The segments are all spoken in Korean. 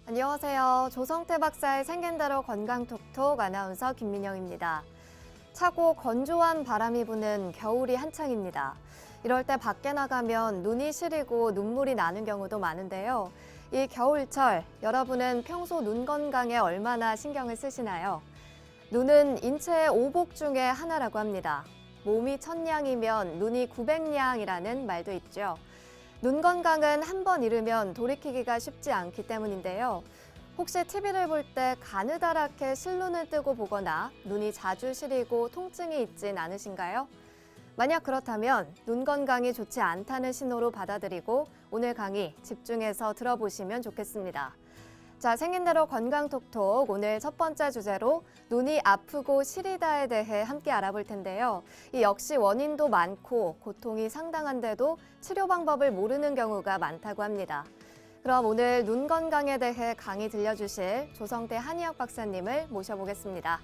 안녕하세요. 조성태 박사의 생긴대로 건강톡톡 아나운서 김민영입니다. 차고 건조한 바람이 부는 겨울이 한창입니다. 이럴 때 밖에 나가면 눈이 시리고 눈물이 나는 경우도 많은데요. 이 겨울철, 여러분은 평소 눈 건강에 얼마나 신경을 쓰시나요? 눈은 인체의 오복 중에 하나라고 합니다. 몸이 1000냥이면 눈이 900냥이라는 말도 있죠. 눈 건강은 한 번 잃으면 돌이키기가 쉽지 않기 때문인데요. 혹시 TV를 볼 때 가느다랗게 실눈을 뜨고 보거나 눈이 자주 시리고 통증이 있진 않으신가요? 만약 그렇다면 눈 건강이 좋지 않다는 신호로 받아들이고 오늘 강의 집중해서 들어보시면 좋겠습니다. 자, 생긴대로 건강톡톡 오늘 첫 번째 주제로 눈이 아프고 시리다에 대해 함께 알아볼 텐데요. 이 역시 원인도 많고 고통이 상당한데도 치료 방법을 모르는 경우가 많다고 합니다. 그럼 오늘 눈 건강에 대해 강의 들려주실 조성태 한의학 박사님을 모셔보겠습니다.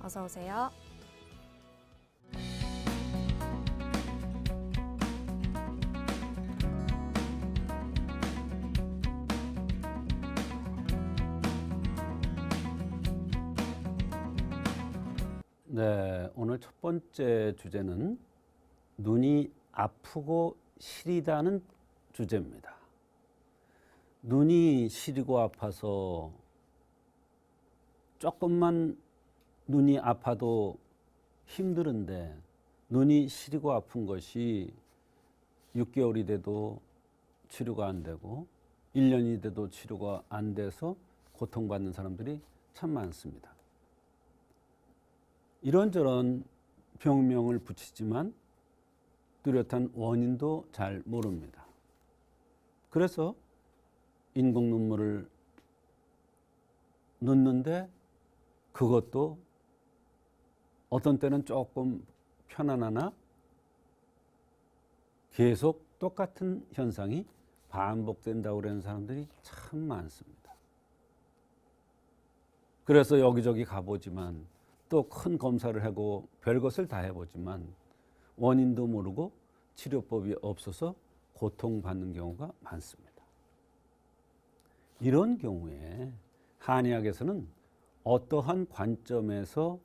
어서 오세요. 네, 오늘 첫 번째 주제는 눈이 아프고 시리다는 주제입니다. 눈이 시리고 아파서 조금만 눈이 아파도 힘들은데 눈이 시리고 아픈 것이 6개월이 돼도 치료가 안 되고 1년이 돼도 치료가 안 돼서 고통받는 사람들이 참 많습니다. 이런저런 병명을 붙이지만 뚜렷한 원인도 잘 모릅니다. 그래서 인공 눈물을 넣는데 그것도 어떤 때는 조금 편안하나 계속 똑같은 현상이 반복된다고 그러는 사람들이 참 많습니다. 그래서 여기저기 가보지만 또 큰 검사를 하고 별것을 다 해보지만 원인도 모르고 치료법이 없어서 고통받는 경우가 많습니다. 이런 경우에 한의학에서는 어떠한 관점에서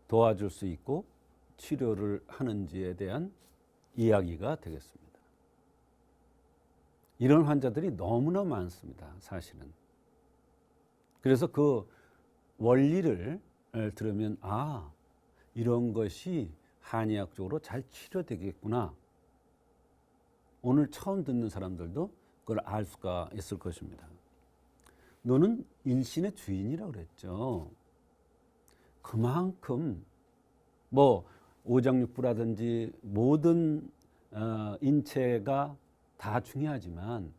도와줄 수 있고 치료를 하는지에 대한 이야기가 되겠습니다. 이런 환자들이 너무나 많습니다, 사실은. 그래서 그 원리를 들으면 이런 것이 한의학적으로 잘 치료되겠구나. 오늘 처음 듣는 사람들도 그걸 알 수가 있을 것입니다. 눈은 일신의 주인이라고 그랬죠. 그만큼 오장육부라든지 모든 인체가 다 중요하지만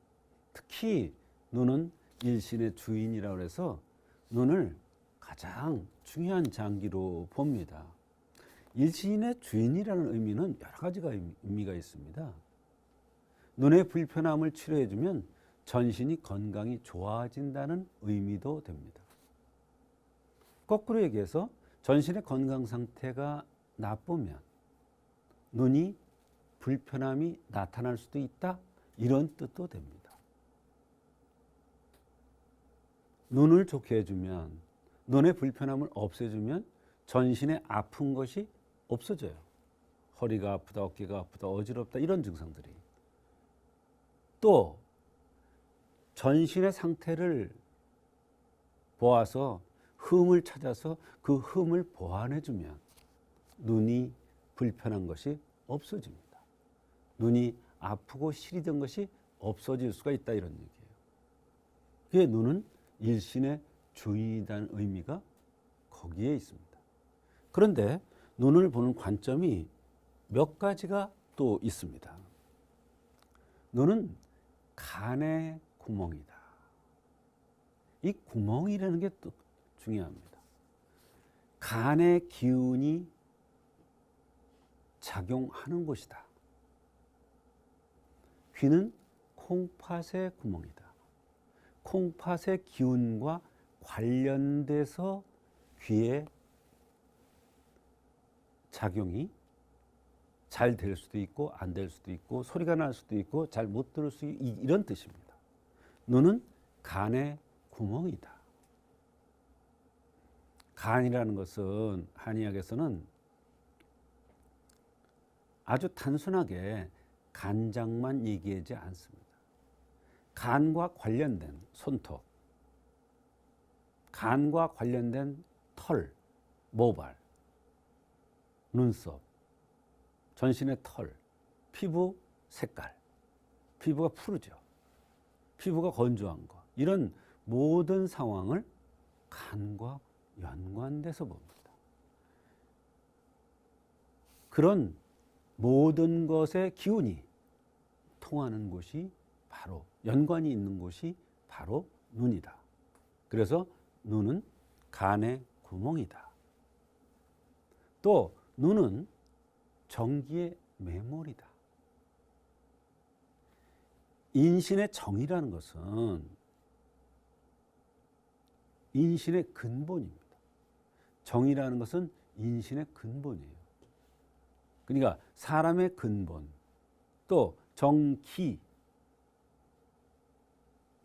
특히 눈은 일신의 주인이라고 해서 눈을 가장 중요한 장기로 봅니다. 일신의 주인이라는 의미는 여러 가지가 의미가 있습니다. 눈의 불편함을 치료해주면 전신이 건강이 좋아진다는 의미도 됩니다. 거꾸로 얘기해서 전신의 건강 상태가 나쁘면 눈이 불편함이 나타날 수도 있다, 이런 뜻도 됩니다. 눈을 좋게 해주면, 눈의 불편함을 없애주면 전신에 아픈 것이 없어져요. 허리가 아프다, 어깨가 아프다, 어지럽다, 이런 증상들이. 또 전신의 상태를 보아서 흠을 찾아서 그 흠을 보완해주면 눈이 불편한 것이 없어집니다. 눈이 아프고 시리던 것이 없어질 수가 있다, 이런 얘기예요. 그게 눈은 일신의 주인이라는 의미가 거기에 있습니다. 그런데 눈을 보는 관점이 몇 가지가 또 있습니다. 눈은 간의 구멍이다. 이 구멍이라는 게 또 중요합니다. 간의 기운이 작용하는 곳이다. 귀는 콩팥의 구멍이다. 콩팥의 기운과 관련돼서 귀의 작용이 잘 될 수도 있고 안 될 수도 있고 소리가 날 수도 있고 잘 못 들을 수 있고 이런 뜻입니다. 눈은 간의 구멍이다. 간이라는 것은 한의학에서는 아주 단순하게 간장만 얘기하지 않습니다. 간과 관련된 손톱, 간과 관련된 털, 모발, 눈썹, 전신의 털, 피부 색깔, 피부가 푸르죠. 피부가 건조한 거. 이런 모든 상황을 간과 연관돼서 봅니다. 그런 모든 것의 기운이 통하는 곳이 바로 연관이 있는 곳이 바로 눈이다. 그래서 눈은 간의 구멍이다. 또 눈은 정기의 매몰이다. 인신의 정이라는 것은 인신의 근본입니다. 정이라는 것은 인신의 근본이에요. 그러니까 사람의 근본, 또 정기,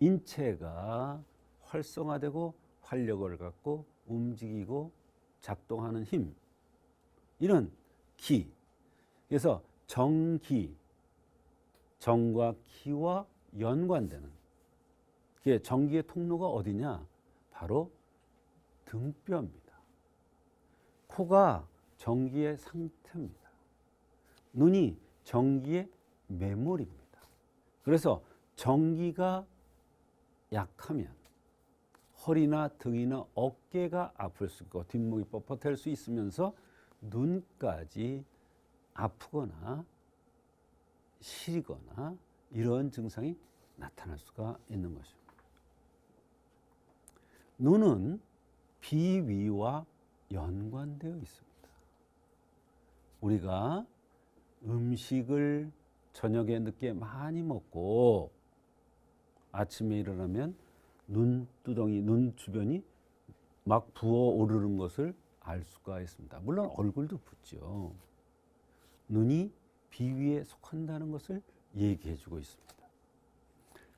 인체가 활성화되고 활력을 갖고 움직이고 작동하는 힘, 이런 기. 그래서 정기, 정과 기와 연관되는, 그게 정기의 통로가 어디냐? 바로 등뼈입니다. 코가 정기의 상태입니다. 눈이 정기의 매몰입니다. 그래서 정기가 약하면 허리나 등이나 어깨가 아플 수 있고 뒷목이 뻣뻣할 수 있으면서 눈까지 아프거나 시리거나 이런 증상이 나타날 수가 있는 것입니다. 눈은 비위와 연관되어 있습니다. 우리가 음식을 저녁에 늦게 많이 먹고 아침에 일어나면 눈두덩이, 눈 주변이 막 부어오르는 것을 알 수가 있습니다. 물론 얼굴도 붓죠. 눈이 비위에 속한다는 것을 얘기해주고 있습니다.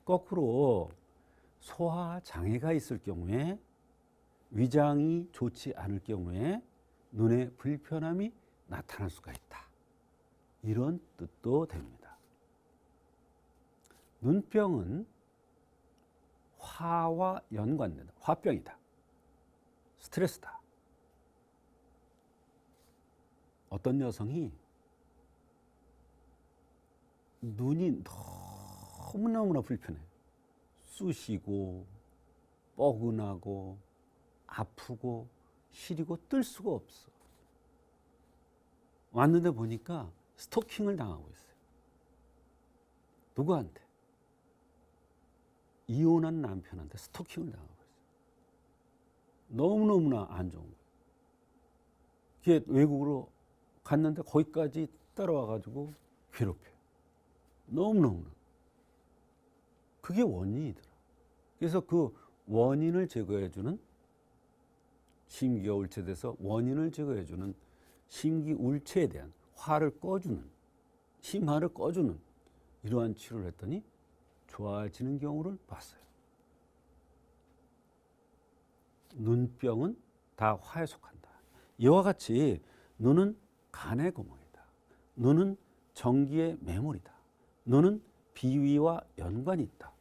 거꾸로 소화 장애가 있을 경우에, 위장이 좋지 않을 경우에 눈에 불편함이 나타날 수가 있다. 이런 뜻도 됩니다. 눈병은 화와 연관된다. 화병이다. 스트레스다. 어떤 여성이 눈이 너무너무나 불편해. 쑤시고 뻐근하고 아프고 시리고 뜰 수가 없어. 왔는데 보니까 스토킹을 당하고 있어요. 누구한테? 이혼한 남편한테 스토킹을 당하고 있어요. 너무너무나 안 좋은 거예요. 걔 외국으로 갔는데 거기까지 따라와가지고 괴롭혀요. 너무너무나. 그게 원인이더라. 그래서 그 원인을 제거해주는, 심기가 울체돼서 원인을 제거해주는 심기울체에 대한 화를 꺼주는, 심화를 꺼주는 이러한 치료를 했더니 좋아지는 경우를 봤어요. 눈병은 다 화에 속한다. 이와 같이 눈은 간의 구멍이다. 눈은 정기의 매몰이다. 눈은 비위와 연관이 있다.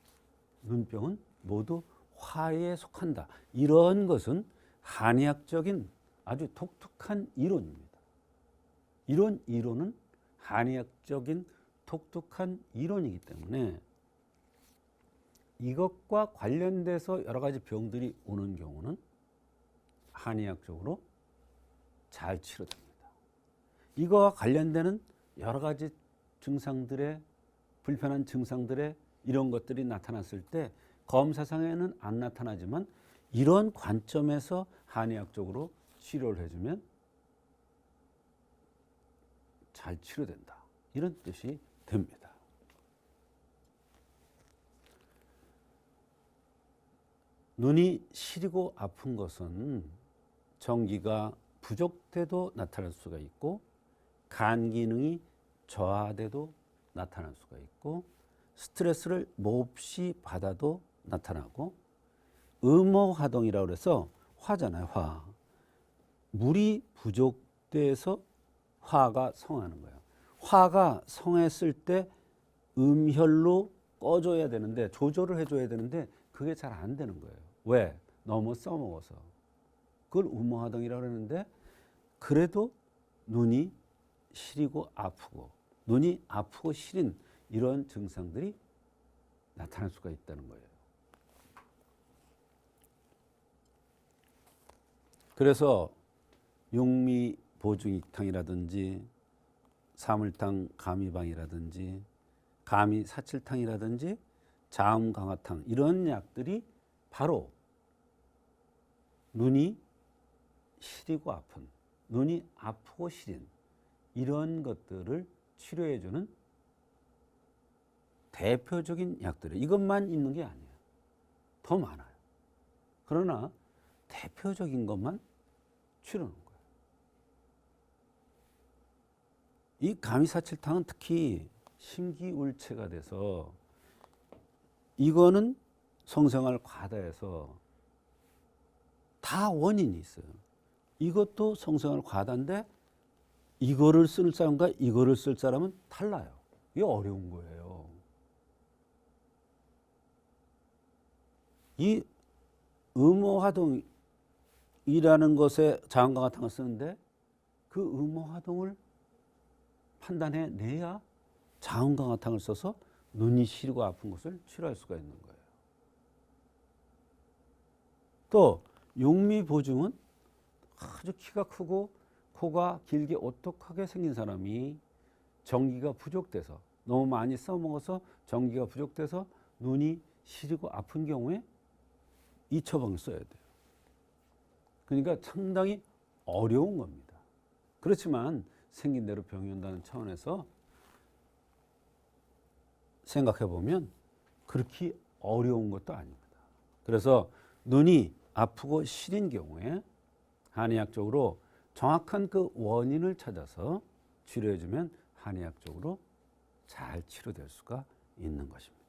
눈병은 모두 화에 속한다. 이런 것은 한의학적인 아주 독특한 이론입니다. 이런 이론은 한의학적인 독특한 이론이기 때문에 이것과 관련돼서 여러 가지 병들이 오는 경우는 한의학적으로 잘 치료됩니다. 이거와 관련되는 여러 가지 증상들의, 불편한 증상들의 이런 것들이 나타났을 때 검사상에는 안 나타나지만 이런 관점에서 한의학적으로 치료를 해주면 잘 치료된다. 이런 뜻이 됩니다. 눈이 시리고 아픈 것은 정기가 부족돼도 나타날 수가 있고 간 기능이 저하돼도 나타날 수가 있고 스트레스를 몹시 받아도 나타나고 음호화동이라고 그래서 화잖아요. 화. 물이 부족돼서 화가 성하는 거예요. 화가 성했을 때 음혈로 꺼줘야 되는데 조절을 해줘야 되는데 그게 잘 안 되는 거예요. 왜? 너무 써먹어서. 그걸 음호화동이라고 그러는데 그래도 눈이 시리고 아프고 눈이 아프고 시린 이런 증상들이 나타날 수가 있다는 거예요. 그래서 육미보증익탕이라든지 사물탕 감이방이라든지 감이사칠탕이라든지 자음강화탕 이런 약들이 바로 눈이 시리고 아픈, 눈이 아프고 시린 이런 것들을 치료해주는 대표적인 약들이에요. 이것만 있는 게 아니에요. 더 많아요. 그러나 대표적인 것만 치료하는 거예요. 이 감이사칠탕은 특히 심기울체가 돼서 이거는 성생활 과다해서 다 원인이 있어요. 이것도 성생활 과다인데 이거를 쓸 사람과 이거를 쓸 사람은 달라요. 이게 어려운 거예요. 이 음호화동이라는 것에 자음강화탕을 쓰는데 그 음호화동을 판단해 내야 자음강화탕을 써서 눈이 시리고 아픈 것을 치료할 수가 있는 거예요. 또 육미보증은 아주 키가 크고 코가 길게 오똑하게 생긴 사람이 전기가 부족돼서 너무 많이 써먹어서 전기가 부족돼서 눈이 시리고 아픈 경우에 이 처방을 써야 돼요. 그러니까 상당히 어려운 겁니다. 그렇지만 생긴 대로 병이 온다는 차원에서 생각해 보면 그렇게 어려운 것도 아닙니다. 그래서 눈이 아프고 시린 경우에 한의학적으로 정확한 그 원인을 찾아서 치료해 주면 한의학적으로 잘 치료될 수가 있는 것입니다.